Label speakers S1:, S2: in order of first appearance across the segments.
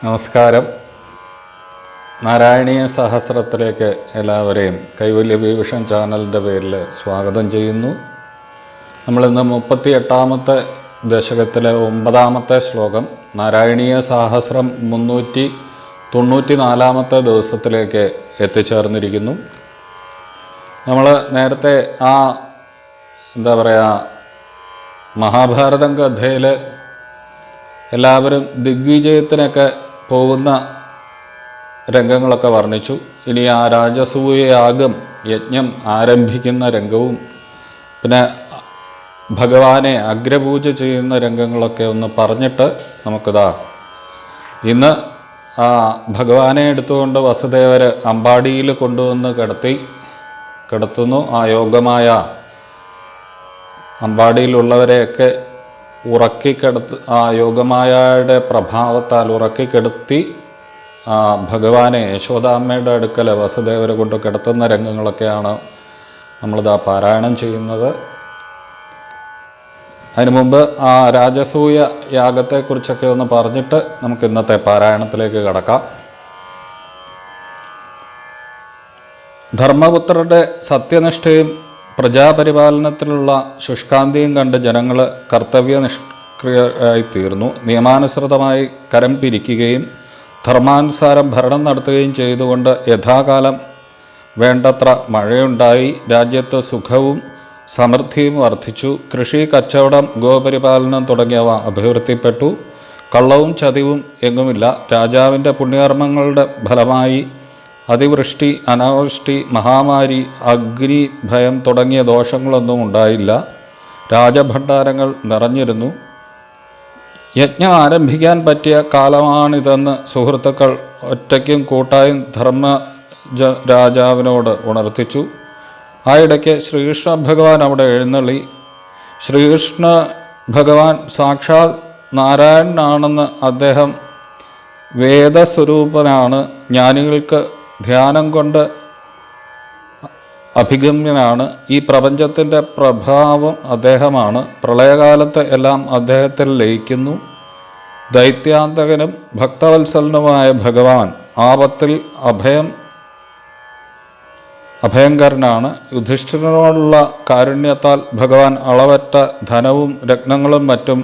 S1: നമസ്കാരം. നാരായണീയ സഹസ്രത്തിലേക്ക് എല്ലാവരെയും കൈവല്യ വിഷൻ ചാനലിൻ്റെ പേരിൽ സ്വാഗതം ചെയ്യുന്നു. നമ്മളിന്ന് 38-ാമത്തെ ദശകത്തിലെ 9-ാമത്തെ ശ്ലോകം നാരായണീയ സഹസ്രം 394-ാമത്തെ ദിവസത്തിലേക്ക് എത്തിച്ചേർന്നിരിക്കുന്നു. നമ്മൾ നേരത്തെ മഹാഭാരതം കഥയിൽ എല്ലാവരും ദിഗ്വിജയത്തിനൊക്കെ പോകുന്ന രംഗങ്ങളൊക്കെ വർണ്ണിച്ചു. ഇനി ആ രാജസൂയയാഗം യജ്ഞം ആരംഭിക്കുന്ന രംഗവും പിന്നെ ഭഗവാനെ അഗ്രപൂജ ചെയ്യുന്ന രംഗങ്ങളൊക്കെ ഒന്ന് പറഞ്ഞിട്ട് ഇന്ന് ആ ഭഗവാനെ എടുത്തുകൊണ്ട് വസുദേവർ അമ്പാടിയിൽ കൊണ്ടുവന്ന് കിടത്തുന്നു. ആ യോഗമായ അമ്പാടിയിലുള്ളവരെയൊക്കെ ആ യോഗമായയുടെ പ്രഭാവത്താൽ ഉറക്കിക്കെടുത്തി ഭഗവാനെ യശോദാമ്മയുടെ അടുക്കൽ വസുദേവരെ കൊണ്ട് കിടത്തുന്ന രംഗങ്ങളൊക്കെയാണ് പാരായണം ചെയ്യുന്നത്. അതിനു മുമ്പ് ആ രാജസൂയ യാഗത്തെക്കുറിച്ചൊക്കെ ഒന്ന് പറഞ്ഞിട്ട് നമുക്ക് ഇന്നത്തെ പാരായണത്തിലേക്ക് കടക്കാം. ധർമ്മപുത്രരുടെ സത്യനിഷ്ഠയും പ്രജാപരിപാലനത്തിലുള്ള ശുഷ്കാന്തിയും കണ്ട് ജനങ്ങൾ കർത്തവ്യനിഷ്ക്രിയരായിത്തീർന്നു. നിയമാനുസൃതമായി കരം പിരിക്കുകയും ധർമാനുസാരം ഭരണം നടത്തുകയും ചെയ്തുകൊണ്ട് യഥാകാലം വേണ്ടത്ര മഴയുണ്ടായി. രാജ്യത്ത് സുഖവും സമൃദ്ധിയും വർദ്ധിച്ചു. കൃഷി, കച്ചവടം, ഗോപരിപാലനം തുടങ്ങിയവ അഭിവൃദ്ധിപ്പെട്ടു. കള്ളവും ചതിവും എങ്ങുമില്ല. രാജാവിൻ്റെ പുണ്യകർമ്മങ്ങളുടെ ഫലമായി അതിവൃഷ്ടി, അനാവൃഷ്ടി, മഹാമാരി, അഗ്നി ഭയം തുടങ്ങിയ ദോഷങ്ങളൊന്നും ഉണ്ടായില്ല. രാജഭണ്ഡാരങ്ങൾ നിറഞ്ഞിരുന്നു. യജ്ഞം ആരംഭിക്കാൻ പറ്റിയ കാലമാണിതെന്ന് സുഹൃത്തുക്കൾ ഒറ്റയ്ക്കും കൂട്ടായും രാജാവിനോട് ഉണർത്തിച്ചു. ആ ഇടയ്ക്ക് ശ്രീകൃഷ്ണ ഭഗവാൻ അവിടെ എഴുന്നള്ളി. ശ്രീകൃഷ്ണ ഭഗവാൻ സാക്ഷാൽ നാരായണനാണെന്ന് അദ്ദേഹം വേദസ്വരൂപനാണ്. ജ്ഞാനികൾക്ക് ധ്യാനം കൊണ്ട് അഭിഗമ്യനാണ്. ഈ പ്രപഞ്ചത്തിൻ്റെ പ്രഭാവം അദ്ദേഹമാണ്. പ്രളയകാലത്ത് എല്ലാം അദ്ദേഹത്തിൽ ലയിക്കുന്നു. ദൈത്യാന്തകനും ഭക്തവത്സലനുമായ ഭഗവാൻ ആപത്തിൽ അഭയങ്കരനാണ്. യുധിഷ്ഠിരനോടുള്ള കാരുണ്യത്താൽ ഭഗവാൻ അളവറ്റ ധനവും രത്നങ്ങളും മറ്റും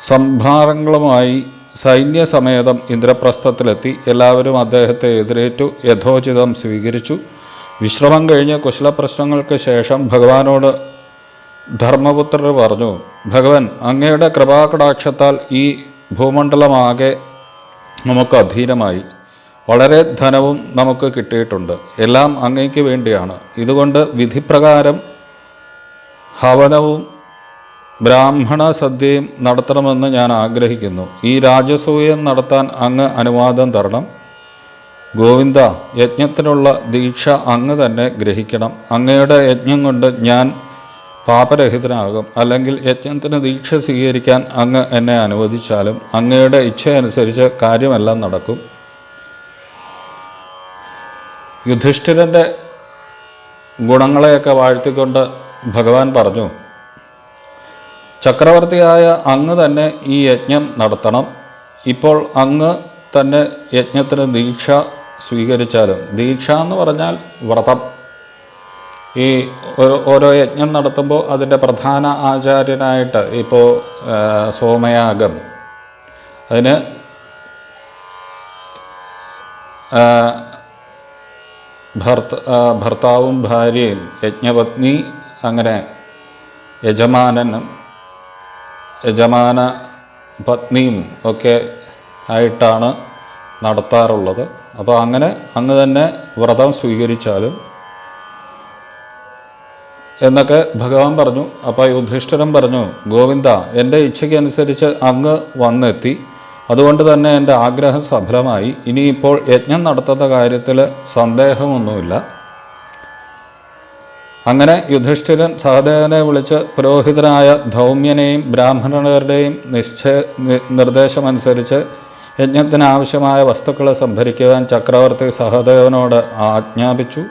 S1: സംഭാരങ്ങളുമായി സൈന്യസമേതം ഇന്ദ്രപ്രസ്ഥത്തിലെത്തി. എല്ലാവരും അദ്ദേഹത്തെ എതിരേറ്റു, യഥോചിതം സ്വീകരിച്ചു. വിശ്രമം കഴിഞ്ഞ് കുശലപ്രശ്നങ്ങൾക്ക് ശേഷം ഭഗവാനോട് ധർമ്മപുത്രർ പറഞ്ഞു: ഭഗവൻ, അങ്ങയുടെ കൃപാകടാക്ഷത്താൽ ഈ ഭൂമണ്ഡലമാകെ നമുക്ക് അധീനമായി. വളരെ ധനവും നമുക്ക് കിട്ടിയിട്ടുണ്ട്. എല്ലാം അങ്ങയ്ക്ക് വേണ്ടിയാണ്. ഇതുകൊണ്ട് വിധിപ്രകാരം ഹവനവും ബ്രാഹ്മണ സദ്യയും നടത്തണമെന്ന് ഞാൻ ആഗ്രഹിക്കുന്നു. ഈ രാജസൂയം നടത്താൻ അങ്ങ് അനുവാദം തരണം. ഗോവിന്ദ, യജ്ഞത്തിനുള്ള ദീക്ഷ അങ്ങ് തന്നെ ഗ്രഹിക്കണം. അങ്ങയുടെ യജ്ഞം കൊണ്ട് ഞാൻ പാപരഹിതനാകും. അല്ലെങ്കിൽ യജ്ഞത്തിന് ദീക്ഷ സ്വീകരിക്കാൻ അങ്ങ് എന്നെ അനുവദിച്ചാലും അങ്ങയുടെ ഇച്ഛയനുസരിച്ച് കാര്യമെല്ലാം നടക്കും. യുധിഷ്ഠിരൻ്റെ ഗുണങ്ങളെയൊക്കെ വാഴ്ത്തിക്കൊണ്ട് ഭഗവാൻ പറഞ്ഞു: ചക്രവർത്തിയായ അങ്ങ് തന്നെ ഈ യജ്ഞം നടത്തണം. ഇപ്പോൾ അങ്ങ് തന്നെ യജ്ഞത്തിന് ദീക്ഷ സ്വീകരിച്ചാലും, ദീക്ഷ എന്ന് പറഞ്ഞാൽ വ്രതം. ഈ ഓരോ യജ്ഞം നടത്തുമ്പോൾ അതിൻ്റെ പ്രധാന ആചാര്യനായിട്ട് ഇപ്പോൾ സോമയാഗം, അതിന് ഭർത്താവും ഭാര്യയും യജ്ഞപത്നി, അങ്ങനെ യജമാന പത്നിയും ഒക്കെ ആയിട്ടാണ് നടത്താറുള്ളത്. അപ്പോൾ അങ്ങനെ അങ്ങ് തന്നെ വ്രതം സ്വീകരിച്ചാലും എന്നൊക്കെ ഭഗവാൻ പറഞ്ഞു. അപ്പോൾ യുധിഷ്ഠിരൻ പറഞ്ഞു: ഗോവിന്ദ, എൻ്റെ ഇച്ഛയ്ക്കനുസരിച്ച് അങ്ങ് വന്നെത്തി. അതുകൊണ്ട് തന്നെ എൻ്റെ ആഗ്രഹം സഫലമായി. ഇനിയിപ്പോൾ യജ്ഞം നടത്തുന്ന കാര്യത്തിൽ സന്ദേഹമൊന്നുമില്ല. അങ്ങനെ യുധിഷ്ഠിരൻ സഹദേവനെ വിളിച്ച് പുരോഹിതനായ ധൗമ്യനെയും ബ്രാഹ്മണരുടെയും നിർദ്ദേശമനുസരിച്ച് യജ്ഞത്തിനാവശ്യമായ വസ്തുക്കളെ സംഭരിക്കുവാൻ ചക്രവർത്തി സഹദേവനോട് ആജ്ഞാപിച്ചു.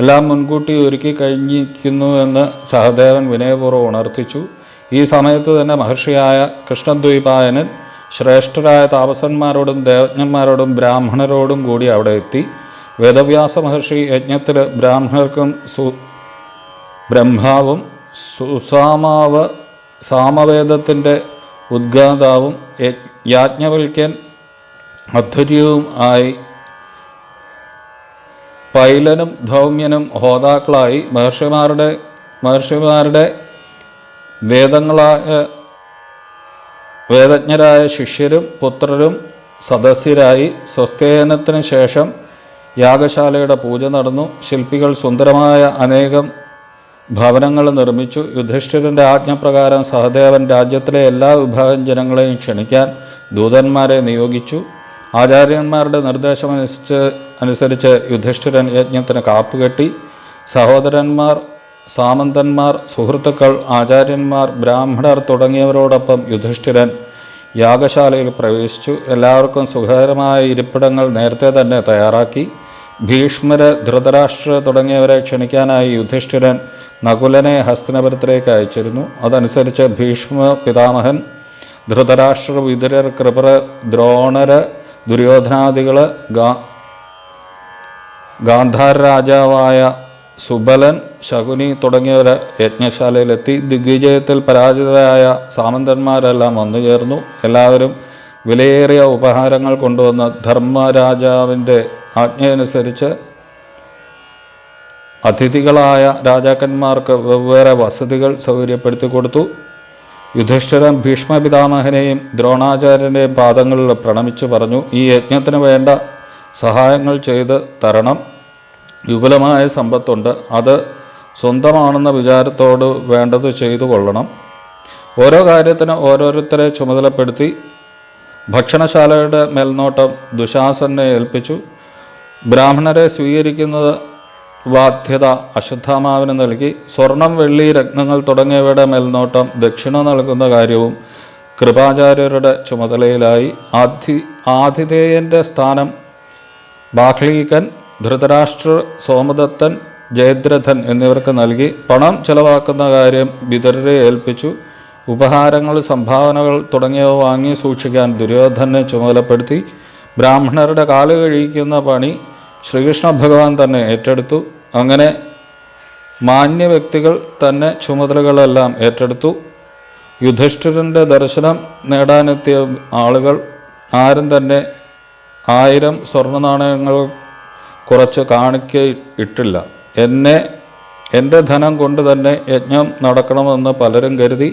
S1: എല്ലാം മുൻകൂട്ടി ഒരുക്കി കഴിഞ്ഞിരിക്കുന്നുവെന്ന് സഹദേവൻ വിനയപൂർവ്വം ഉണർത്തിച്ചു. ഈ സമയത്ത് തന്നെ മഹർഷിയായ കൃഷ്ണദ്വൈപായനൻ ശ്രേഷ്ഠരായ താപസന്മാരോടും ദേവജ്ഞന്മാരോടും ബ്രാഹ്മണരോടും കൂടി അവിടെ എത്തി. വേദവ്യാസ മഹർഷി യജ്ഞത്തിൽ ബ്രാഹ്മണർക്കും ബ്രഹ്മാവും സാമവേദത്തിൻ്റെ ഉദ്ഗാതാവും യാജ്ഞവൽക്യൻ അധ്വര്യവും ആയി പൈലനും ധൗമ്യനും ഹോതാക്കളായി മഹർഷിമാരുടെ വേദജ്ഞരായ ശിഷ്യരും പുത്രരും സദസ്യരായി. സ്വസ്തേനത്തിന് ശേഷം യാഗശാലയുടെ പൂജ നടന്നു. ശില്പികൾ സുന്ദരമായ അനേകം ഭവനങ്ങൾ നിർമ്മിച്ചു. യുധിഷ്ഠിരൻ്റെ ആജ്ഞപ്രകാരം സഹദേവൻ രാജ്യത്തിലെ എല്ലാ വിഭാഗം ജനങ്ങളെയും ക്ഷണിക്കാൻ ദൂതന്മാരെ നിയോഗിച്ചു. ആചാര്യന്മാരുടെ നിർദ്ദേശമനുസരിച്ച് യുധിഷ്ഠിരൻ യജ്ഞത്തിന് കാപ്പുകെട്ടി. സഹോദരന്മാർ, സാമന്തന്മാർ, സുഹൃത്തുക്കൾ, ആചാര്യന്മാർ, ബ്രാഹ്മണർ തുടങ്ങിയവരോടൊപ്പം യുധിഷ്ഠിരൻ യാഗശാലയിൽ പ്രവേശിച്ചു. എല്ലാവർക്കും സുഖകരമായ ഇരിപ്പിടങ്ങൾ നേരത്തെ തന്നെ തയ്യാറാക്കി. ഭീഷ്മര്, ധൃതരാഷ്ട്ര തുടങ്ങിയവരെ ക്ഷണിക്കാനായി യുധിഷ്ഠിരൻ നകുലനെ ഹസ്തിനപുരത്തിലേക്ക് അയച്ചിരുന്നു. അതനുസരിച്ച് ഭീഷ്മ പിതാമഹൻ, ധൃതരാഷ്ട്ര, വിതുരർ, കൃപർ, ദ്രോണര്, ദുര്യോധനാദികൾ, ഗാന്ധാര രാജാവായ സുബലൻ, ശകുനി തുടങ്ങിയവർ യജ്ഞശാലയിലെത്തി. ദിഗ്വിജയത്തിൽ പരാജിതരായ സാമന്തന്മാരെല്ലാം വന്നു ചേർന്നു. എല്ലാവരും വിലയേറിയ ഉപഹാരങ്ങൾ കൊണ്ടുവന്ന് ധർമ്മരാജാവിൻ്റെ ആജ്ഞയനുസരിച്ച് അതിഥികളായ രാജാക്കന്മാർക്ക് വെവ്വേറെ വസതികൾ സൗകര്യപ്പെടുത്തി കൊടുത്തു. യുധിഷ്ഠിരൻ ഭീഷ്മപിതാമഹനെയും ദ്രോണാചാര്യൻ്റെയും പാദങ്ങളിൽ പ്രണമിച്ചു പറഞ്ഞു, ഈ യജ്ഞത്തിന് വേണ്ട സഹായങ്ങൾ ചെയ്ത് തരണം. വിപുലമായ സമ്പത്തുണ്ട്, അത് സ്വന്തമാണെന്ന വിചാരത്തോട് വേണ്ടത് ചെയ്തു കൊള്ളണം. ഓരോ കാര്യത്തിന് ഓരോരുത്തരെ ചുമതലപ്പെടുത്തി. ഭക്ഷണശാലയുടെ മേൽനോട്ടം ദുശാസനെ ഏൽപ്പിച്ചു. ബ്രാഹ്മണരെ സ്വീകരിക്കുന്നത് ബാധ്യത അശ്വത്ഥാമാവിന് നൽകി. സ്വർണം, വെള്ളി, രത്നങ്ങൾ തുടങ്ങിയവയുടെ മേൽനോട്ടം ദക്ഷിണ നൽകുന്ന കാര്യവും കൃപാചാര്യരുടെ ചുമതലയിലായി. ആതിഥേയൻ്റെ സ്ഥാനം ബാഹ്ലീകൻ, ധൃതരാഷ്ട്ര, സോമദത്തൻ, ജയദ്രഥൻ എന്നിവർക്ക് നൽകി. പണം ചെലവാക്കുന്ന കാര്യം വിതുരരെ ഏൽപ്പിച്ചു. ഉപഹാരങ്ങൾ, സംഭാവനകൾ തുടങ്ങിയവ വാങ്ങി സൂക്ഷിക്കാൻ ദുര്യോധനെ ചുമതലപ്പെടുത്തി. ബ്രാഹ്മണരുടെ കാല് കഴിക്കുന്ന പണി ശ്രീകൃഷ്ണ ഭഗവാൻ തന്നെ ഏറ്റെടുത്തു. അങ്ങനെ മാന്യ വ്യക്തികൾ തന്നെ ചുമതലകളെല്ലാം ഏറ്റെടുത്തു. യുധിഷ്ഠിരൻ്റെ ദർശനം നേടാനെത്തിയ ആളുകൾ ആരും തന്നെ 1000 സ്വർണ്ണ നാണയങ്ങൾ കുറച്ച് കാണിക്ക ഇട്ടില്ല. എൻ്റെ ധനം കൊണ്ട് തന്നെ യജ്ഞം നടക്കണമെന്ന് പലരും കരുതി.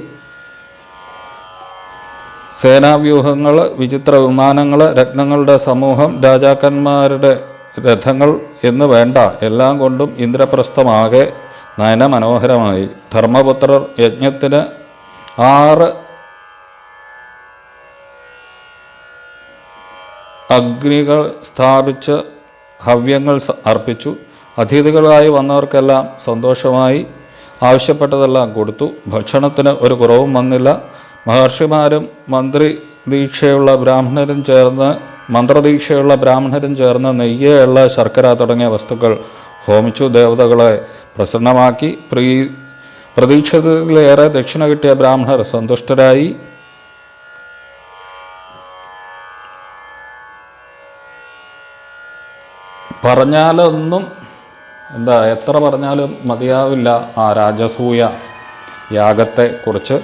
S1: സേനാവ്യൂഹങ്ങൾ, വിചിത്ര വിമാനങ്ങൾ, രത്നങ്ങളുടെ സമൂഹം, രാജാക്കന്മാരുടെ രഥങ്ങൾ എന്ന് വേണ്ട എല്ലാം കൊണ്ടും ഇന്ദ്രപ്രസ്ഥമാകെ നയനമനോഹരമായി. ധർമ്മപുത്രർ യജ്ഞത്തിന് 6 അഗ്നികൾ സ്ഥാപിച്ച് ഹവ്യങ്ങൾ അർപ്പിച്ചു. അതിഥികളായി വന്നവർക്കെല്ലാം സന്തോഷമായി. ആവശ്യപ്പെട്ടതെല്ലാം കൊടുത്തു. ഭക്ഷണത്തിന് ഒരു കുറവും വന്നില്ല. മഹർഷിമാരും മന്ത്രദീക്ഷയുള്ള ബ്രാഹ്മണരും ചേർന്ന് നെയ്യ്, എള്ള, ശർക്കര തുടങ്ങിയ വസ്തുക്കൾ ഹോമിച്ചു. ദേവതകളെ പ്രസന്നമാക്കി. പ്രതീക്ഷിതത്തിലേറെ ദക്ഷിണ കിട്ടിയ ബ്രാഹ്മണർ സന്തുഷ്ടരായി. പറഞ്ഞാലൊന്നും എത്ര പറഞ്ഞാലും മതിയാവില്ല ആ രാജസൂയ യാഗത്തെക്കുറിച്ച്.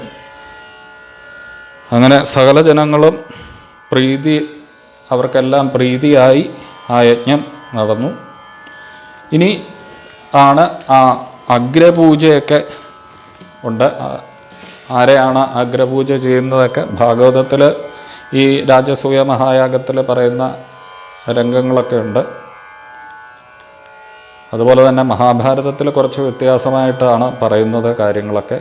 S1: അങ്ങനെ സകല ജനങ്ങളും അവർക്കെല്ലാം പ്രീതിയായി ആ യജ്ഞം നടന്നു. ഇനി ആണ് ആ അഗ്രപൂജയൊക്കെ ഉണ്ട്. ആരെയാണ് അഗ്രപൂജ ചെയ്യുന്നതൊക്കെ ഭാഗവതത്തിൽ ഈ രാജസൂയ മഹായാഗത്തിൽ പറയുന്ന രംഗങ്ങളൊക്കെ ഉണ്ട്. അതുപോലെ തന്നെ മഹാഭാരതത്തിൽ കുറച്ച് വ്യത്യാസമായിട്ടാണ് പറയുന്നത് കാര്യങ്ങളൊക്കെ.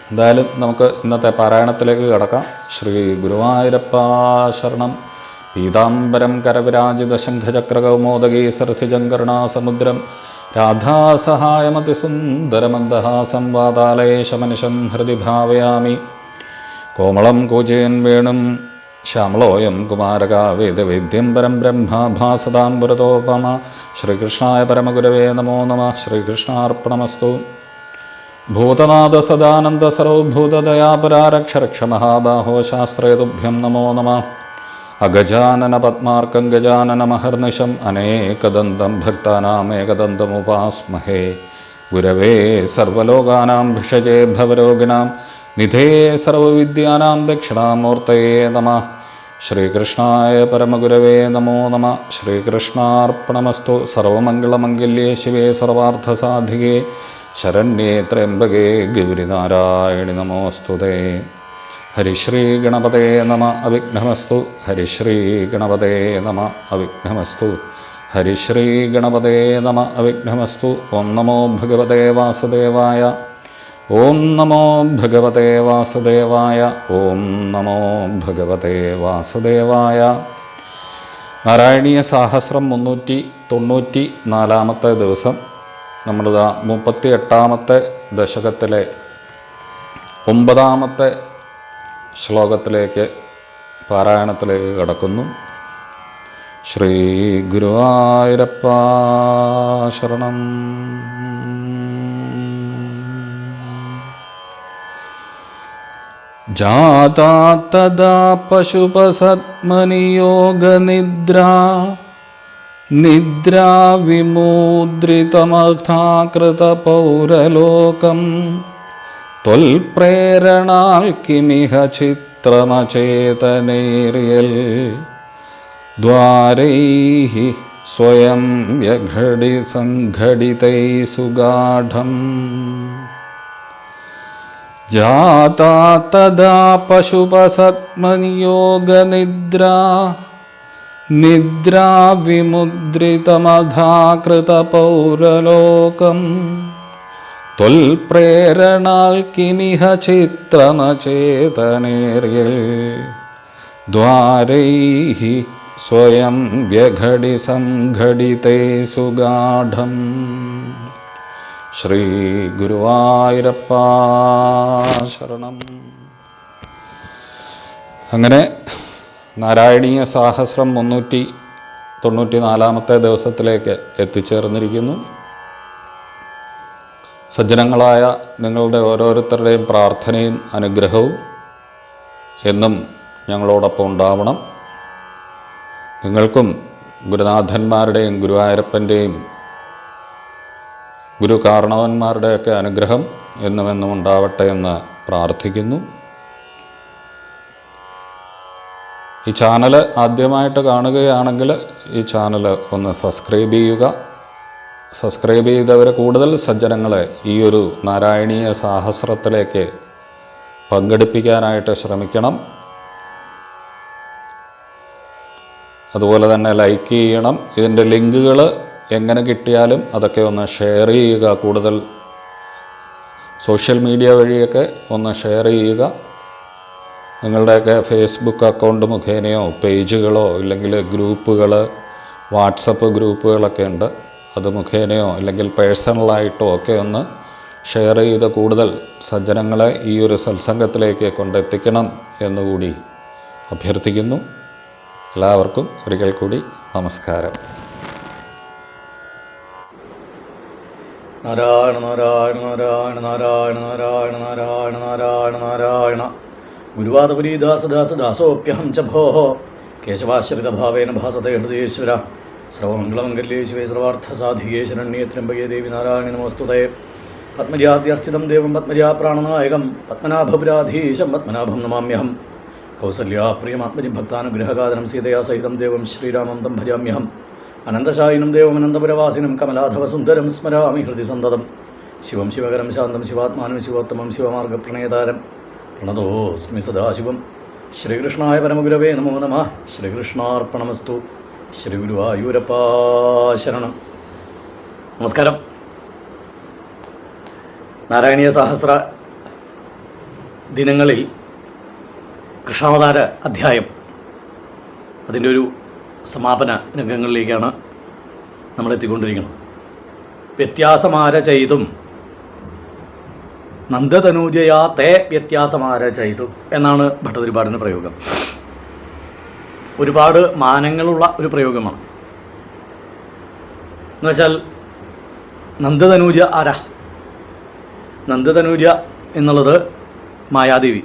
S1: എന്തായാലും നമുക്ക് ഇന്നത്തെ പാരായണത്തിലേക്ക് കടക്കാം. ശ്രീ ഗുരുവായൂരപ്പ ശരണം. പീതാംബരം കരവിരാജിത ശംഖചക്രകൗമോദഗീ സരസിജം കരുണാസമുദ്രം രാധാസഹായമതിസുന്ദരമന്ദഹാസം വാതാലയേശമനിശം ഹൃദി ഭാവയാമി. കോമളം കൂജയൻ വേണും ശ്യാമളോയം കുമാരക വേദവേദ്യം പരം ബ്രഹ്മഭാസതാം പുരതോപമ. ശ്രീകൃഷ്ണായ പരമഗുരവേ നമോ നമഃ. ശ്രീകൃഷ്ണാർപ്പണമസ്തു. ഭൂതനാഥ സദാനന്ദ സർവഭൂതദയാപരാരക്ഷരക്ഷ മഹാബാഹോ ശാസ്ത്രേ തുഭ്യം നമോ നമഃ. അഗജാനന പദ്മാർക്കം ഗജാനന മഹർനിശം അനേകദന്തം ഭക്താനാമേകദന്തമുപാസ്മഹേ. ഗുരവേ സർവലോകാനാം ഭിഷജേ ഭവരോഗിണാം നിധേ സർവവിദ്യാനാം ദക്ഷിണാമൂർത്തയേ നമഃ. ശ്രീകൃഷ്ണായ പരമഗുരവേ നമോ നമഃ. ശ്രീകൃഷ്ണാർപ്പണമസ്തു. സർവമംഗളമംഗല്യേ ശിവേ സർവാർത്ഥസാധികേ ശരണ്യേ ത്രയംബകേ ഗൗരിനാരായണി നമോസ്തുതേ. ഹരിശ്രീ ഗണപതേ നമ അവിഘ്നമസ്തു. ഹരിശ്രീ ഗണപതേ നമ അവിഘ്നമസ്തു. ഹരിശ്രീ ഗണപതേ നമ അവിഘ്നമസ്തു. ഓം നമോ ഭഗവതേ വാസുദേവായ. ഓം നമോ ഭഗവതേ വാസുദേവായ. ഓം നമോ ഭഗവതേ വാസുദേവായ. നാരായണീയ സാഹസ്രം 394 ദിവസം. നമ്മളിതാ 38ാമത്തെ ദശകത്തിലെ 9ാമത്തെ ശ്ലോകത്തിലേക്ക് പാരായണത്തിലേക്ക് കടക്കുന്നു. ശ്രീ ഗുരുവായൂരപ്പ ശരണം. ജാതാ തദാ പശുപസത്മനിയോഗനിദ്രാ നിദ്രാ വിമൂദ്രിതമഘാകൃതപൗരലോകം ത്വൽപ്രേരണാൽ കിമിഹ ചിത്രമചേതനൈര്യൽ ദ്വാരൈഃ സ്വയം വ്യഘടി സംഘടിതൈ സുഗാഢം. ജാതാ തദാ പശുപസത്മനിയോഗനിദ്രാ നിദ്രാ വിമുദ്രിതമഘാകൃതപൗരലോകം ത്വൽപ്രേരണാൽ കിമിഹ ചിത്രമചേതനൈര്യൽ ദ്വാരൈഃ സ്വയം വ്യഘടി സംഘടിതൈ സുഗാഢം. ശ്രീ ഗുരുവായൂരപ്പ ശരണം. അങ്ങനെ നാരായണീയ സാഹസ്രം 394ാമത്തെ ദിവസത്തിലേക്ക് എത്തിച്ചേർന്നിരിക്കുന്നു. സജ്ജനങ്ങളായ നിങ്ങളുടെ ഓരോരുത്തരുടെയും പ്രാർത്ഥനയും അനുഗ്രഹവും എന്നും ഞങ്ങളോടൊപ്പം ഉണ്ടാവണം. നിങ്ങൾക്കും ഗുരുനാഥന്മാരുടെയും ഗുരുവായൂരപ്പൻ്റെയും ഗുരു കാരണവന്മാരുടെയൊക്കെ അനുഗ്രഹം എന്നുമെന്നും ഉണ്ടാവട്ടെ എന്ന് പ്രാർത്ഥിക്കുന്നു. ഈ ചാനൽ ആദ്യമായിട്ട് കാണുകയാണെങ്കിൽ ഈ ചാനൽ ഒന്ന് സബ്സ്ക്രൈബ് ചെയ്യുക. സബ്സ്ക്രൈബ് ചെയ്തവർ കൂടുതൽ സജ്ജനങ്ങളെ ഈ ഒരു നാരായണീയ സാഹസ്രത്തിലേക്ക് പങ്കെടുപ്പിക്കാനായിട്ട് ശ്രമിക്കണം. അതുപോലെ തന്നെ ലൈക്ക് ചെയ്യണം. ഇതിൻ്റെ ലിങ്കുകൾ എങ്ങനെ കിട്ടിയാലും അതൊക്കെ ഒന്ന് ഷെയർ ചെയ്യുക. കൂടുതൽ സോഷ്യൽ മീഡിയ വഴിയൊക്കെ ഒന്ന് ഷെയർ ചെയ്യുക. നിങ്ങളുടെയൊക്കെ ഫേസ്ബുക്ക് അക്കൗണ്ട് മുഖേനയോ പേജുകളോ ഇല്ലെങ്കിൽ ഗ്രൂപ്പുകൾ, വാട്സപ്പ് ഗ്രൂപ്പുകളൊക്കെ ഉണ്ട്, അത് മുഖേനയോ അല്ലെങ്കിൽ പേഴ്സണലായിട്ടോ ഒക്കെ ഒന്ന് ഷെയർ ചെയ്ത് കൂടുതൽ സജ്ജനങ്ങളെ ഈ ഒരു സത്സംഗത്തിലേക്ക് കൊണ്ടെത്തിക്കണം എന്നുകൂടി അഭ്യർത്ഥിക്കുന്നു. എല്ലാവർക്കും ഒരിക്കൽ കൂടി നമസ്കാരം.
S2: നാരായണ നാരായണ നാരായണ നാരായണ നാരായണ നാരായണ നാരായണ നാരായണ. ഗുരുവാദപുരീദാസദാസദാസോപ്യഹം ച ഭോഃ കേശവാശ്രിതഭാവേന ഭാസത്തെ ഹൃദയേശ്വര. സർവമംഗളമംഗല്യേ ശിവേ സർവാർത്ഥസാധികേ ശരണ്യേ ത്രയംബകേ ദേവി നാരായണി നമോസ്തുതേ. പത്മജാദ്യർച്ചിതം ദേവം പത്മജാപ്രാണനായകം പത്മനാഭപുരാധീശം പത്മനാഭം നമാമ്യഹം. കൗസല്യാപ്രിയമാത്മജി ഭക്താനുഗ്രഹകാതരം സീതയാ സഹിതം ദേവം ശ്രീരാമം തം ഭജാമ്യഹം. അനന്തശായിനം ദേവം അനന്തപുരവാസിനം കമലാധവസുന്ദരം സ്മരാമി ഹൃദി സന്തതം. ശിവം ശിവകരം ശാന്തം ശിവാത്മാനം ശിവോത്തമം ശിവമാർഗപ്രണേതാരം പ്രണതോസ്മി സദാശിവം. ശ്രീകൃഷ്ണായ പരമഗുരവേ നമോ നമഃ. ശ്രീകൃഷ്ണാർപ്പണമസ്തു. ശ്രീ ഗുരുവായൂരപ്പ ശരണം. നമസ്കാരം. നാരായണീയ സഹസ്ര ദിനങ്ങളിൽ കൃഷ്ണാവതാര അധ്യായം അതിൻ്റെ ഒരു സമാപന രംഗങ്ങളിലേക്കാണ് നമ്മളെത്തിക്കൊണ്ടിരിക്കുന്നത്. വ്യത്യാസമാര ചെയ്തും നന്ദതനൂജയാ തേ വ്യത്യാസമാര ചെയ്തു എന്നാണ് ഭട്ടതിരിപ്പാടിൻ്റെ പ്രയോഗം. ഒരുപാട് മാനങ്ങളുള്ള ഒരു പ്രയോഗമാണ്. എന്നുവെച്ചാൽ നന്ദതനൂജ ആരാ? നന്ദതനൂജ എന്നുള്ളത് മായാദേവി,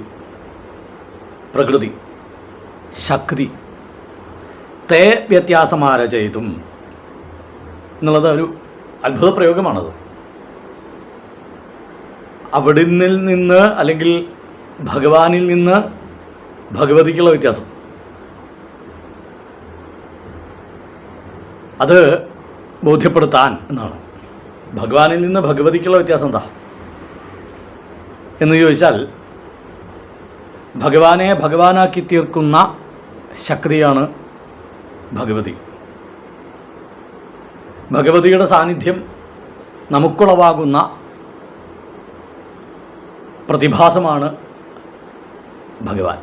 S2: പ്രകൃതി, ശക്തി. തേ വ്യത്യാസമാരചയിതും എന്നുള്ളത് ഒരു അത്ഭുത പ്രയോഗമാണത്. അവിടുന്ന് നിന്ന് അല്ലെങ്കിൽ ഭഗവാനിൽ നിന്ന് ഭഗവതിക്കുള്ള വ്യത്യാസം, അത് ബോധ്യപ്പെടുത്താൻ എന്നാണ്. ഭഗവാനിൽ നിന്ന് ഭഗവതിക്കുള്ള വ്യത്യാസം എന്താ എന്ന് ചോദിച്ചാൽ, ഭഗവാനെ ഭഗവാനാക്കി തീർക്കുന്ന ശക്തിയാണ് ഭഗവതി. ഭഗവതിയുടെ സാന്നിധ്യം നമുക്കുളവാകുന്ന പ്രതിഭാസമാണ് ഭഗവാൻ.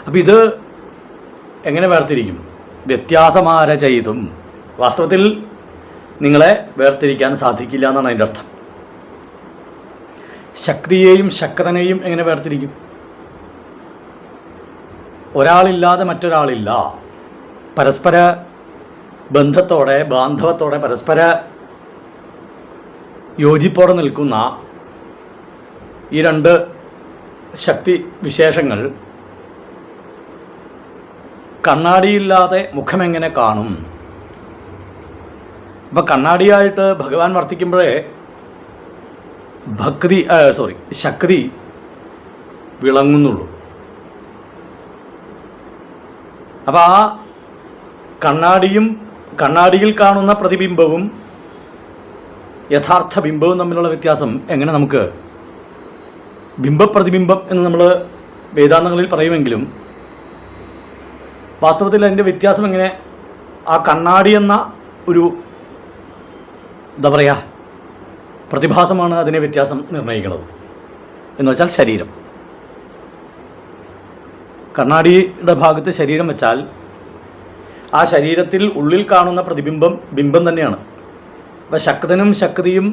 S2: അപ്പം ഇത് എങ്ങനെ വേർതിരിക്കും? വ്യത്യാസമാരചയിതും. വാസ്തവത്തിൽ നിങ്ങളെ വേർതിരിക്കാൻ സാധിക്കില്ല എന്നാണ് അതിൻ്റെ അർത്ഥം. ശക്തിയെയും ശക്തനെയും എങ്ങനെ വേർതിരിക്കും? ഒരാളില്ലാതെ മറ്റൊരാളില്ല. പരസ്പര ബന്ധത്തോടെ, ബാന്ധവത്തോടെ, പരസ്പര യോജിപ്പോടെ നിൽക്കുന്ന ഈ രണ്ട് ശക്തി വിശേഷങ്ങൾ കണ്ണാടിയില്ലാതെ മുഖമെങ്ങനെ കാണും? അപ്പം കണ്ണാടിയായിട്ട് ഭഗവാൻ വർത്തിക്കുമ്പോഴേ ശക്തി വിളങ്ങുന്നുള്ളൂ. അപ്പം ആ കണ്ണാടിയിൽ കാണുന്ന പ്രതിബിംബവും യഥാർത്ഥ ബിംബവും തമ്മിലുള്ള വ്യത്യാസം എങ്ങനെ നമുക്ക് ബിംബപ്രതിബിംബം എന്ന് നമ്മൾ വേദാന്തങ്ങളിൽ പറയുമെങ്കിലും വാസ്തവത്തിൽ അതിൻ്റെ വ്യത്യാസം എങ്ങനെ ആ കണ്ണാടി എന്ന ഒരു എന്താ പറയുക പ്രതിഭാസമാണ് അതിനെ വ്യത്യാസം നിർണ്ണയിക്കുന്നത്. എന്ന് വെച്ചാൽ ശരീരം. കണ്ണാടിയുടെ ഭാഗത്ത് ശരീരം വെച്ചാൽ ആ ശരീരത്തിൽ ഉള്ളിൽ കാണുന്ന പ്രതിബിംബം ബിംബം തന്നെയാണ്. അപ്പം ശക്തനും ശക്തിയും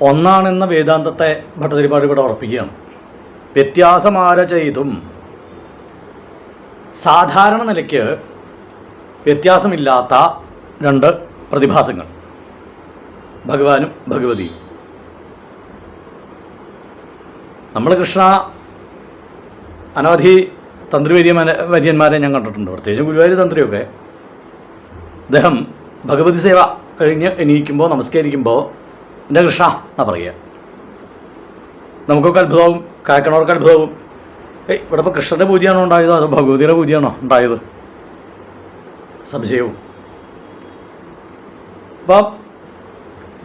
S2: ഒന്നാണെന്ന വേദാന്തത്തെ ഭട്ടതിരിപ്പാട് ഇവിടെ ഉറപ്പിക്കുകയാണ്. വ്യത്യാസമാരചയിതും. സാധാരണ നിലയ്ക്ക് വ്യത്യാസമില്ലാത്ത രണ്ട് പ്രതിഭാസങ്ങൾ, ഭഗവാനും ഭഗവതിയും. നമ്മൾ കൃഷ്ണ അനവധി വര്യന്മാരെ ഞാൻ കണ്ടിട്ടുണ്ട്, പ്രത്യേകിച്ചും ഗുരുവായൂർ തന്ത്രിയൊക്കെ. അദ്ദേഹം ഭഗവതി സേവ കഴിഞ്ഞ് എണീക്കുമ്പോൾ നമസ്കരിക്കുമ്പോൾ എൻ്റെ കൃഷ്ണ എന്നാ പറയുക. നമുക്കൊക്കെ അത്ഭുതവും കേൾക്കണവർക്ക് അത്ഭുതവും. ഇവിടെ ഇപ്പോൾ കൃഷ്ണൻ്റെ പൂജയാണോ ഉണ്ടായത് അതോ ഭഗവതിയുടെ പൂജയാണോ ഉണ്ടായത്? സംശയവും. അപ്പം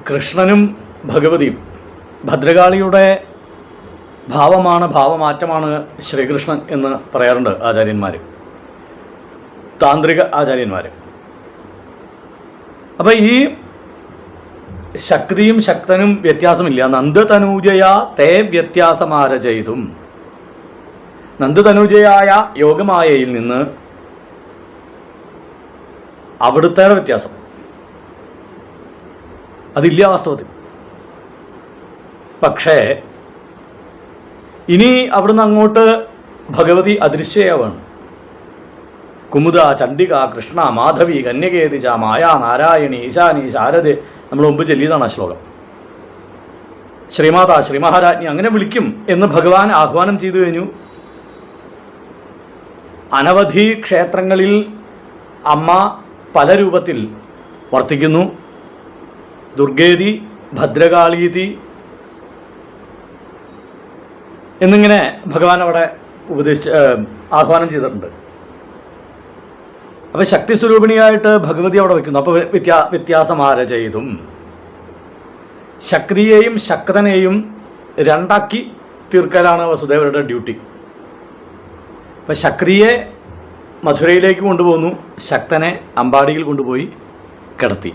S2: കൃഷ്ണനും ഭഗവതിയും ഭദ്രകാളിയുടെ ഭാവമാറ്റമാണ് ശ്രീകൃഷ്ണൻ എന്ന് പറയാറുണ്ട് ആചാര്യന്മാർ, താന്ത്രിക ആചാര്യന്മാർ. അപ്പം ഈ ശക്തിയും ശക്തനും വ്യത്യാസമില്ല. നന്ദതനൂജയാ തേ വ്യത്യാസമാരചയിതും. നന്ദതനൂജയായ യോഗമായയിൽ നിന്ന് അവിടുത്തെ വ്യത്യാസം അതില്ല വാസ്തവത്തിൽ. പക്ഷേ ഇനി അവിടുന്ന് അങ്ങോട്ട് ഭഗവതി അദൃശ്യയാവാണ്. കുമുദ, ചണ്ഡിക, കൃഷ്ണ, മാധവി, കന്യകേതിച, മായ, നാരായണി, ഈശാനി, ശാരദ, നമ്മൾ മുമ്പ് ചൊല്ലിയതാണ് ആ ശ്ലോകം. ശ്രീമാത, ശ്രീമഹാരാജ്ഞി അങ്ങനെ വിളിക്കും എന്ന് ഭഗവാൻ ആഹ്വാനം ചെയ്തു കഴിഞ്ഞു. അനവധി ക്ഷേത്രങ്ങളിൽ അമ്മ പല രൂപത്തിൽ വർത്തിക്കുന്നു. ദുർഗേതി, ഭദ്രകാളീതി എന്നിങ്ങനെ ഭഗവാൻ അവിടെ ആഹ്വാനം ചെയ്തിട്ടുണ്ട്. അപ്പോൾ ശക്തി സ്വരൂപിണിയായിട്ട് ഭഗവതി അവിടെ വയ്ക്കുന്നു. അപ്പോൾ വ്യത്യാസമാരചയിതും. ശക്തിയെയും ശക്തനെയും രണ്ടാക്കി തീർക്കലാണ് വസുദേവരുടെ ഡ്യൂട്ടി. അപ്പം ശക്തിയെ മധുരയിലേക്ക് കൊണ്ടുപോകുന്നു, ശക്തനെ അമ്പാടിയിൽ കൊണ്ടുപോയി കിടത്തി.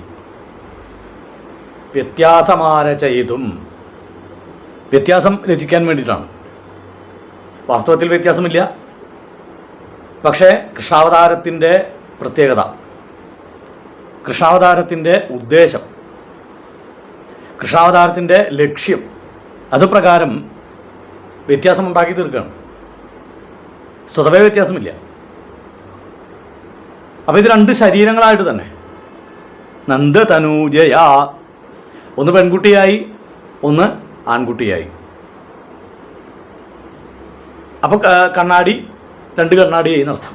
S2: വ്യത്യാസമാരചയിതും. വ്യത്യാസം രചിക്കാൻ വേണ്ടിയിട്ടാണ്. വാസ്തവത്തിൽ വ്യത്യാസമില്ല. പക്ഷേ കൃഷ്ണാവതാരത്തിൻ്റെ പ്രത്യേകത, കൃഷ്ണാവതാരത്തിൻ്റെ ഉദ്ദേശം, കൃഷ്ണാവതാരത്തിൻ്റെ ലക്ഷ്യം അത് പ്രകാരം വ്യത്യാസമുണ്ടാക്കി തീർക്കുകയാണ്. സ്വതവേ വ്യത്യാസമില്ല. അപ്പോൾ ഇത് രണ്ട് ശരീരങ്ങളായിട്ട് തന്നെ നന്ദതനൂജയ, ഒന്ന് പെൺകുട്ടിയായി, ഒന്ന് ആൺകുട്ടിയായി. അപ്പോൾ കണ്ണാടി, രണ്ട് കണ്ണാടിയായി എന്നർത്ഥം.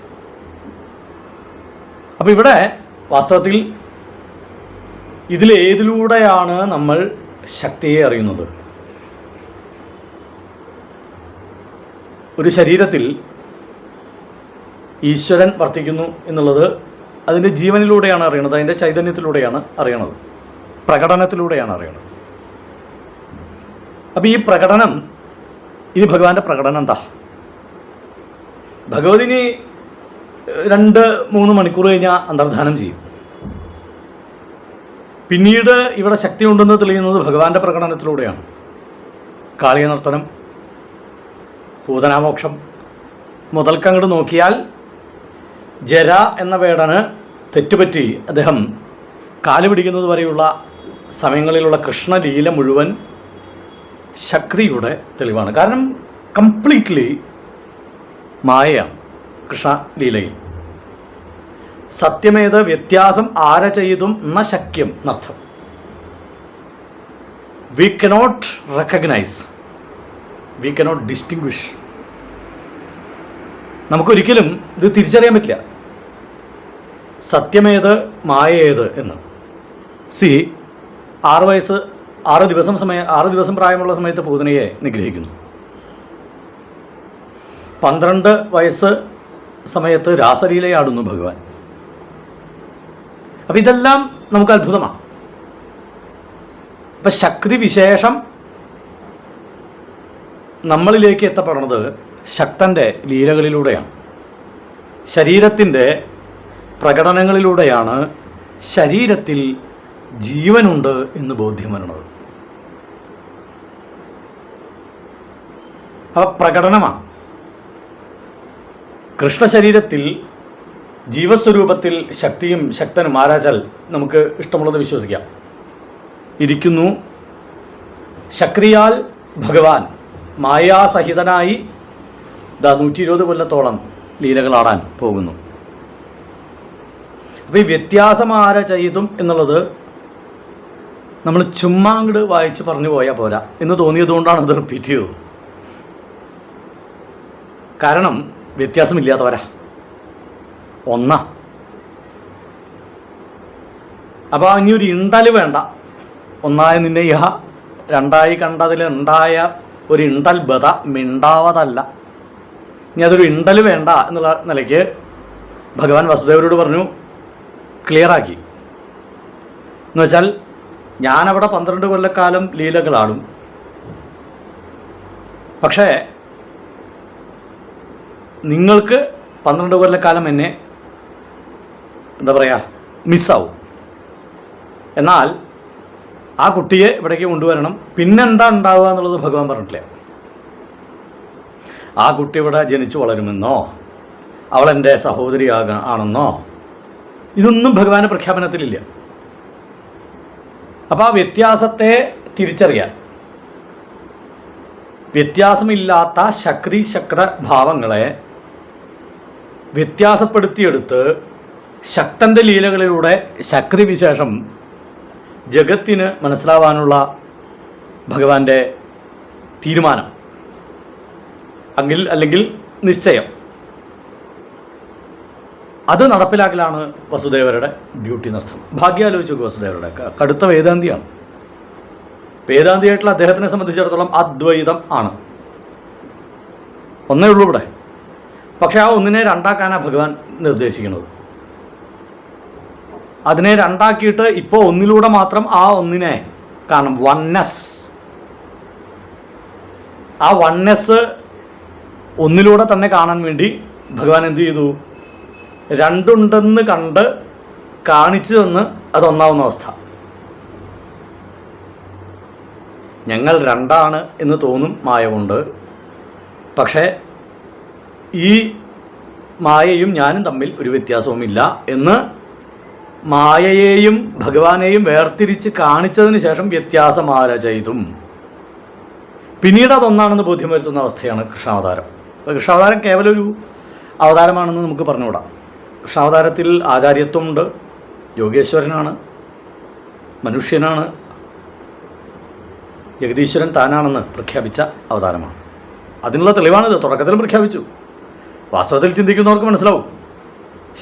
S2: അപ്പോൾ ഇവിടെ വാസ്തവത്തിൽ ഇതിലേതിലൂടെയാണ് നമ്മൾ ശക്തിയെ അറിയുന്നത്? ഒരു ശരീരത്തിൽ ഈശ്വരൻ വർത്തിക്കുന്നു എന്നുള്ളത് അതിൻ്റെ ജീവനിലൂടെയാണ് അറിയണത്, അതിൻ്റെ ചൈതന്യത്തിലൂടെയാണ് അറിയണത്, പ്രകടനത്തിലൂടെയാണ് അറിയണത്. അപ്പോൾ ഈ പ്രകടനം, ഇനി ഭഗവാന്റെ പ്രകടനം എന്താ? ഭഗവതിനി 2-3 മണിക്കൂർ കഴിഞ്ഞാൽ അന്തർധാനം ചെയ്യും. പിന്നീട് ഇവിടെ ശക്തി ഉണ്ടെന്ന് തെളിയുന്നത് ഭഗവാന്റെ പ്രകടനത്തിലൂടെയാണ്. കാളിയ നർത്തനം, പൂതനാമോക്ഷം മുതൽക്കങ്ങോട്ട് നോക്കിയാൽ ജര എന്ന വേടന് തെറ്റുപറ്റി അദ്ദേഹം കാല് പിടിക്കുന്നത് വരെയുള്ള സമയങ്ങളിലുള്ള കൃഷ്ണലീല മുഴുവൻ ശക്തിയുടെ തെളിവാണ്. കാരണം കംപ്ലീറ്റ്ലി മായയാണ് കൃഷ്ണലീലയിൽ. സത്യമേത് വ്യത്യാസം ആര ചെയ്തും ന ശക്യം എന്നർത്ഥം. We cannot recognise, we cannot distinguish. നമുക്കൊരിക്കലും ഇത് തിരിച്ചറിയാൻ പറ്റില്ല, സത്യമേത് മായേത് എന്ന്. 6 ദിവസം പ്രായമുള്ള സമയത്ത് പൂതനയെ നിഗ്രഹിക്കുന്നു. 12 വയസ്സ് സമയത്ത് രാസലീലയാടുന്നു ഭഗവാൻ. അപ്പം ഇതെല്ലാം നമുക്ക് അത്ഭുതമാണ്. അപ്പം ശക്തി വിശേഷം നമ്മളിലേക്ക് എത്തപ്പെടുന്നത് ശക്തൻ്റെ ലീലകളിലൂടെയാണ്, ശരീരത്തിൻ്റെ പ്രകടനങ്ങളിലൂടെയാണ് ശരീരത്തിൽ ജീവനുണ്ട് എന്ന് ബോധ്യം വരുന്നത്. അപ്പം പ്രകടനമാണ്. കൃഷ്ണശരീരത്തിൽ ജീവസ്വരൂപത്തിൽ ശക്തിയും ശക്തനും ആരാച്ചാൽ നമുക്ക് ഇഷ്ടമുള്ളത് വിശ്വസിക്കാം ഇരിക്കുന്നു. ശക്തിയാൽ ഭഗവാൻ മായാസഹിതനായി 120 കൊല്ലത്തോളം ലീലകളാടാൻ പോകുന്നു. അപ്പോൾ ഈ വ്യത്യാസം ആര ചെയ്തും എന്നുള്ളത് നമ്മൾ ചുമ്മാ അങ്ങോട്ട് വായിച്ച് പറഞ്ഞു പോയാൽ പോരാ എന്ന് തോന്നിയതുകൊണ്ടാണ് അത് റിപ്പീറ്റ് ചെയ്തത്. കാരണം വ്യത്യാസമില്ലാത്തവരാ, ഒന്നാ. അപ്പോൾ ഇനി ഒരു ഇണ്ടൽ വേണ്ട. ഒന്നായ നിന്നെ ഇഹ, രണ്ടായി കണ്ടതിൽ ഉണ്ടായ ഒരു ഇണ്ടൽ ബത മിണ്ടാവതല്ല. ഇനി അതൊരു ഇണ്ടൽ വേണ്ട എന്നുള്ള നിലയ്ക്ക് ഭഗവാൻ വസുദേവരോട് പറഞ്ഞു, ക്ലിയറാക്കി. എന്നുവെച്ചാൽ ഞാനവിടെ 12 കൊല്ലക്കാലം ലീലകളാടും, പക്ഷേ നിങ്ങൾക്ക് 12 കൊല്ലക്കാലം എന്നെ എന്താ പറയുക മിസ്സാവും. എന്നാൽ ആ കുട്ടിയെ ഇവിടേക്ക് കൊണ്ടുവരണം. പിന്നെന്താ ഉണ്ടാവുക എന്നുള്ളത് ഭഗവാൻ പറഞ്ഞിട്ടില്ല. ആ കുട്ടി ഇവിടെ ജനിച്ചു വളരുമെന്നോ അവൾ എൻ്റെ സഹോദരി ആണെന്നോ ഇതൊന്നും ഭഗവാന്റെ പ്രഖ്യാപനത്തിലില്ല. അപ്പോൾ ആ വ്യത്യാസത്തെ തിരിച്ചറിയാൻ, വ്യത്യാസമില്ലാത്ത ശക്തി ശക്ത ഭാവങ്ങളെ വ്യത്യാസപ്പെടുത്തിയെടുത്ത് ശക്തൻ്റെ ലീലകളിലൂടെ ശക്തി വിശേഷം ജഗത്തിന് മനസ്സിലാവാനുള്ള ഭഗവാന്റെ തീരുമാനം അല്ലെങ്കിൽ നിശ്ചയം, അത് നടപ്പിലാക്കലാണ് വസുദേവരുടെ ഡ്യൂട്ടി എന്നർത്ഥം. ഭാഗ്യാലോചിച്ചു വസുദേവരുടെ കടുത്ത വേദാന്തിയാണ്. വേദാന്തിയായിട്ടുള്ള അദ്ദേഹത്തിനെ സംബന്ധിച്ചിടത്തോളം അദ്വൈതം ആണ്, ഒന്നേ ഉള്ളൂ ഇവിടെ. പക്ഷെ ആ ഒന്നിനെ രണ്ടാക്കാനാണ് ഭഗവാൻ നിർദ്ദേശിക്കുന്നത്. അതിനെ രണ്ടാക്കിയിട്ട് ഇപ്പോൾ ഒന്നിലൂടെ മാത്രം ആ ഒന്നിനെ കാണും, വൺനെസ്. ആ വൺനെസ് ഒന്നിലൂടെ തന്നെ കാണാൻ വേണ്ടി ഭഗവാൻ എന്ത് ചെയ്തു? രണ്ടുണ്ടെന്ന് കണ്ട് കാണിച്ചു തന്ന് അതൊന്നാവുന്ന അവസ്ഥ. ഞങ്ങൾ രണ്ടാണ് എന്ന് തോന്നും മായ കൊണ്ട്, പക്ഷേ ഈ മായയും ഞാനും തമ്മിൽ ഒരു വ്യത്യാസവുമില്ല എന്ന് മായയെയും ഭഗവാനെയും വേർതിരിച്ച് കാണിച്ചതിന് ശേഷം വ്യത്യാസം ആര ചെയ്തും പിന്നീട് അതൊന്നാണെന്ന് ബോധ്യം വരുത്തുന്ന അവസ്ഥയാണ് കൃഷ്ണാവതാരം. അപ്പോൾ കൃഷ്ണാവതാരം കേവലം ഒരു അവതാരമാണെന്ന് നമുക്ക് പറഞ്ഞുകൂടാം. കൃഷ്ണാവതാരത്തിൽ ആചാര്യത്വമുണ്ട്, യോഗേശ്വരനാണ്, മനുഷ്യനാണ്, ജഗദീശ്വരൻ താനാണെന്ന് പ്രഖ്യാപിച്ച അവതാരമാണ്. അതിനുള്ള തെളിവാണിത്. തുടക്കത്തിൽ പ്രഖ്യാപിച്ചു. വാസ്തവത്തിൽ ചിന്തിക്കുന്നവർക്ക് മനസ്സിലാവും,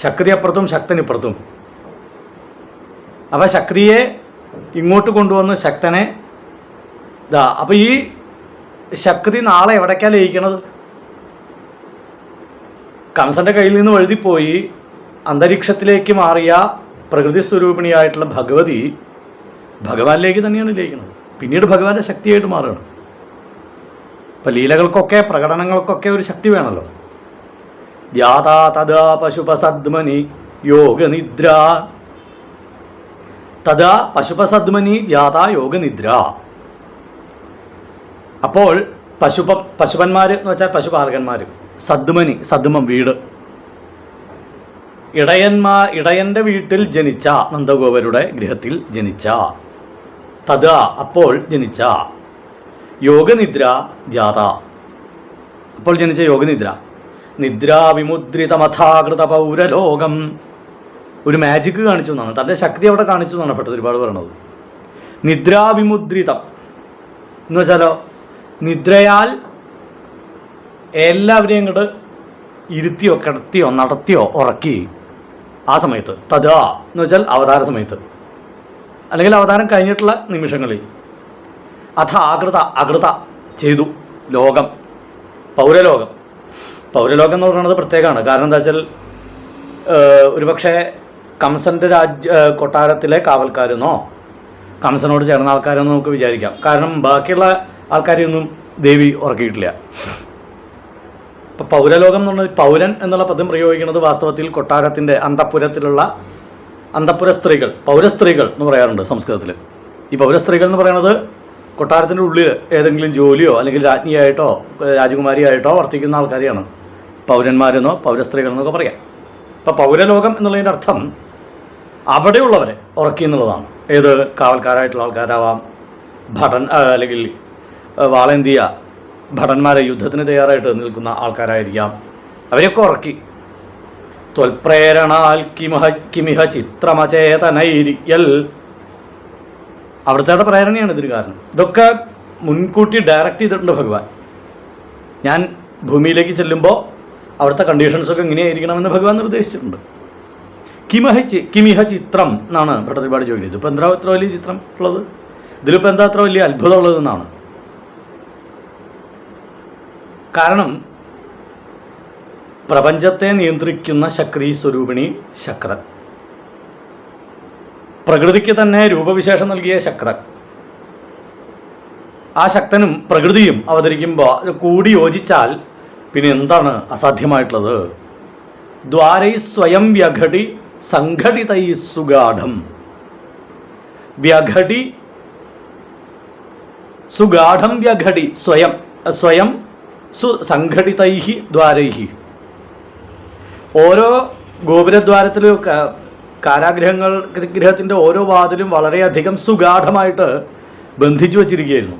S2: ശക്തി അപ്പുറത്തും ശക്തനിപ്പുറത്തും. അപ്പം ശക്തിയെ ഇങ്ങോട്ട് കൊണ്ടുവന്ന് ശക്തനെ അപ്പം ഈ ശക്തി നാളെ എവിടേക്കാണ് ലയിക്കണത്? കംസന്റെ കയ്യിൽ നിന്ന് വഴുതിപ്പോയി അന്തരീക്ഷത്തിലേക്ക് മാറിയ പ്രകൃതി സ്വരൂപിണിയായിട്ടുള്ള ഭഗവതി ഭഗവാനിലേക്ക് തന്നെയാണ് ലയിക്കുന്നത്. പിന്നീട് ഭഗവാന്റെ ശക്തിയായിട്ട് മാറുകയാണ്. ഇപ്പം ലീലകൾക്കൊക്കെ പ്രകടനങ്ങൾക്കൊക്കെ ഒരു ശക്തി വേണമല്ലോ. ധ്യാതാ തഥാ പശുപസദ്മനി യോഗനിദ്ര, തഥാ പശുപസദ്മനി ധ്യാതാ യോഗനിദ്ര. അപ്പോൾ പശുപന്മാർ എന്ന് വെച്ചാൽ പശുപാലകന്മാർ, സദ്മനി സദ്മം വീട്, ഇടയൻ്റെ വീട്ടിൽ ജനിച്ച, നന്ദഗോപരുടെ ഗൃഹത്തിൽ ജനിച്ച, തഥാ അപ്പോൾ ജനിച്ച, യോഗനിദ്ര ജാത അപ്പോൾ ജനിച്ച യോഗനിദ്ര, നിദ്രാവിമുദ്രിതമഥാകൃത പൗരലോകം. ഒരു മാജിക്ക് കാണിച്ചു എന്നാണ്, തൻ്റെ ശക്തി അവിടെ കാണിച്ചു എന്നാണ് പെട്ടത് ഒരുപാട് പറയണത്. നിദ്രാവിമുദ്രിതം എന്ന് വെച്ചാലോ, നിദ്രയാൽ എല്ലാവരെയും ഇങ്ങോട്ട് ഇരുത്തിയോ കിടത്തിയോ നടത്തിയോ ഉറക്കി ആ സമയത്ത്, തഥാ എന്ന് വെച്ചാൽ അവതാര സമയത്ത് അല്ലെങ്കിൽ അവതാരം കഴിഞ്ഞിട്ടുള്ള നിമിഷങ്ങളിൽ, അകൃത ചെയ്തു ലോകം, പൗരലോകം. പൗരലോകം എന്ന് പറയുന്നത് പ്രത്യേകമാണ്. കാരണം എന്താ വെച്ചാൽ ഒരുപക്ഷെ കംസൻ്റെ കൊട്ടാരത്തിലെ കാവൽക്കാരെന്നോ കംസനോട് ചേർന്ന ആൾക്കാരെന്നോ നമുക്ക് വിചാരിക്കാം. കാരണം ബാക്കിയുള്ള ആൾക്കാരെയൊന്നും ദേവി ഉറക്കിയിട്ടില്ല. ഇപ്പം പൗരലോകം എന്ന് പറഞ്ഞാൽ പൗരൻ എന്നുള്ള പദം പ്രയോഗിക്കുന്നത് വാസ്തവത്തിൽ കൊട്ടാരത്തിൻ്റെ അന്തഃപുര സ്ത്രീകൾ, പൗരസ്ത്രീകൾ എന്ന് പറയാറുണ്ട് സംസ്കൃതത്തിൽ. ഈ പൗരസ്ത്രീകൾ എന്ന് പറയുന്നത് കൊട്ടാരത്തിൻ്റെ ഉള്ളിൽ ഏതെങ്കിലും ജോലിയോ അല്ലെങ്കിൽ രാജ്ഞിയായിട്ടോ രാജകുമാരിയായിട്ടോ വർത്തിക്കുന്ന ആൾക്കാരെയാണ് പൗരന്മാരെന്നോ പൗരസ്ത്രീകൾ എന്നൊക്കെ പറയാം. ഇപ്പം പൗരലോകം എന്നുള്ളതിൻ്റെ അർത്ഥം അവിടെയുള്ളവരെ ഉറക്കി എന്നുള്ളതാണ്. ഏത് കാവൽക്കാരായിട്ടുള്ള ആൾക്കാരാവാം, അല്ലെങ്കിൽ വാളേന്തിയ ഭടന്മാരെ യുദ്ധത്തിന് തയ്യാറായിട്ട് നിൽക്കുന്ന ആൾക്കാരായിരിക്കാം. അവരെയൊക്കെ ഉറക്കി. ത്വൽപ്രേരണാൽ കിമിഹ ചിത്രമചേതനൈര്യൽ, അവിടുത്തെ പ്രേരണയാണ് ഇതിന് കാരണം. ഇതൊക്കെ മുൻകൂട്ടി ഡയറക്റ്റ് ചെയ്തിട്ടുണ്ട് ഭഗവാൻ. ഞാൻ ഭൂമിയിലേക്ക് ചെല്ലുമ്പോൾ അവിടുത്തെ കണ്ടീഷൻസൊക്കെ ഇങ്ങനെയായിരിക്കണമെന്ന് ഭഗവാൻ നിർദ്ദേശിച്ചിട്ടുണ്ട്. കിമിഹ ചിത്രം എന്നാണ് ഭട്ടതിരിപ്പാട് ചോദിക്കുന്നത്. ഇതിപ്പോൾ എന്താ ഇത്ര വലിയ ചിത്രം ഉള്ളത്, ഇതിലിപ്പോൾ എന്താ അത്ര വലിയ അത്ഭുതം ഉള്ളതെന്നാണ്. കാരണം പ്രപഞ്ചത്തെ നിയന്ത്രിക്കുന്ന ശക്തി സ്വരൂപിണി ശക്രൻ, പ്രകൃതിക്ക് തന്നെ രൂപവിശേഷം നൽകിയ ശക്രൻ, ആ ശക്തനും പ്രകൃതിയും അവതരിക്കുമ്പോൾ കൂടി യോജിച്ചാൽ പിന്നെ എന്താണ് അസാധ്യമായിട്ടുള്ളത്? ദ്വാരൈ സ്വയം വ്യഘടി സംഘടിതൈ സുഗാഠം. വ്യഘടി സുഗാഠം വ്യഘടി സ്വയം സംഘടിതൈ ദ്വാരൈ. ഓരോ ഗോപുരദ്വാരത്തിലും ഗൃഹത്തിൻ്റെ ഓരോ വാതിലും വളരെയധികം സുഗാഠമായിട്ട് ബന്ധിച്ചു വച്ചിരിക്കുകയായിരുന്നു.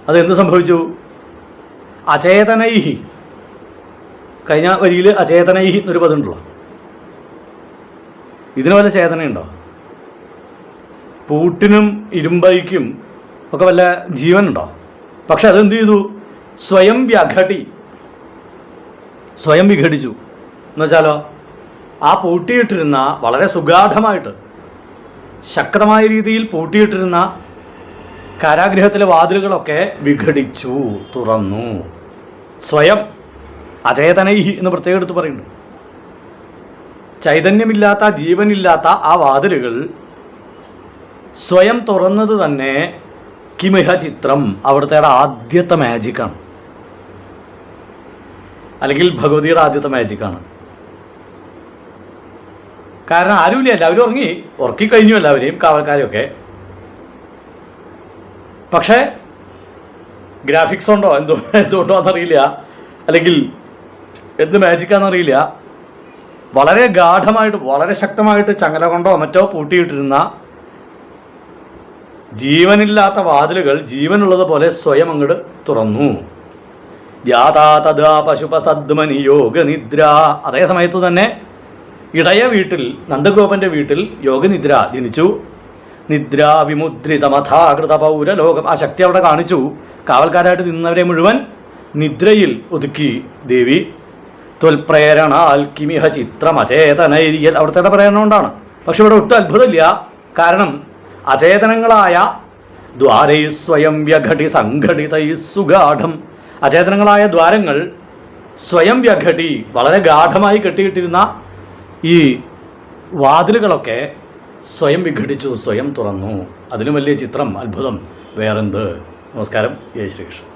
S2: അതെന്ത് സംഭവിച്ചു? അചേതനൈഹി. കഴിഞ്ഞ വരിയിൽ അചേതനൈഹി എന്നൊരു പദമുണ്ടല്ലോ. ഇതിന് വല്ല ചേതനയുണ്ടോ? പൂട്ടിനും ഇരുമ്പൈക്കും ഒക്കെ വല്ല ജീവനുണ്ടോ? പക്ഷെ അതെന്ത് ചെയ്തു? സ്വയം വിഘടിച്ചു എന്ന് വെച്ചാലോ, ആ പൂട്ടിയിട്ടിരുന്ന വളരെ സുഗാഠമായിട്ട് ശക്തമായ രീതിയിൽ പൂട്ടിയിട്ടിരുന്ന കാരാഗൃഹത്തിലെ വാതിലുകളൊക്കെ വിഘടിച്ചു, തുറന്നു. സ്വയം അചേതനൈഹി എന്ന് പ്രത്യേകം എടുത്ത് പറയുന്നുണ്ട്. ചൈതന്യമില്ലാത്ത ജീവനില്ലാത്ത ആ വാതിലുകൾ സ്വയം തുറന്നത് തന്നെ കിമിഹ ചിത്രം, അവിടുത്തെ ആദ്യത്തെ മാജിക്കാണ്, അല്ലെങ്കിൽ ഭഗവതിയുടെ ആദ്യത്തെ മാജിക്കാണ്. കാരണം ആരുമില്ല, എല്ലാവരും ഉറക്കിക്കഴിഞ്ഞു, എല്ലാവരെയും കാവൽക്കാരെയൊക്കെ. പക്ഷേ ഗ്രാഫിക്സ് ഉണ്ടോ എന്തുകൊണ്ടോ എന്നറിയില്ല, അല്ലെങ്കിൽ എന്ത് മാജിക്കാണെന്നറിയില്ല, വളരെ ഗാഠമായിട്ട് വളരെ ശക്തമായിട്ട് ചങ്ങല കൊണ്ടോ മറ്റോ പൂട്ടിയിട്ടിരുന്ന ജീവനില്ലാത്ത വാതിലുകൾ ജീവനുള്ളത് പോലെ സ്വയം അങ്ങോട്ട് തുറന്നു. ധ്യാതാ തഥാ പശുപസദ്മനി യോഗനിദ്ര. അതേ സമയത്ത് തന്നെ ഇടയ വീട്ടിൽ, നന്ദഗോപന്റെ വീട്ടിൽ യോഗനിദ്ര ജനിച്ചു. നിദ്രാവിമുദ്രിതമഥാകൃത പൗരലോകം. ആ ശക്തി അവിടെ കാണിച്ചു. കാവൽക്കാരായിട്ട് നിന്നവരെ മുഴുവൻ നിദ്രയിൽ ഒതുക്കി ദേവി. ത്വൽപ്രേരണാൽ കിമിഹ ചിത്രമചേതനൈര്യൽ. അവിടുത്തെ പ്രേരണ കൊണ്ടാണ്. പക്ഷെ ഇവിടെ ഒട്ടും അത്ഭുതമില്ല. കാരണം അചേതനങ്ങളായ ദ്വാരൈ സ്വയം വ്യഘടി സംഘടിതൈ സുഗാഠം. അചേതനങ്ങളായ ദ്വാരങ്ങൾ സ്വയം വ്യഘടി, വളരെ ഗാഠമായി കെട്ടിയിട്ടിരുന്ന ഈ വാതിലുകളൊക്കെ സ്വയം വിഘടിച്ചു, സ്വയം തുറന്നു. അതിലും വലിയ ചിത്രം, അത്ഭുതം വേറെന്ത്? നമസ്കാരം. ജയ് ശ്രീകൃഷ്ണൻ.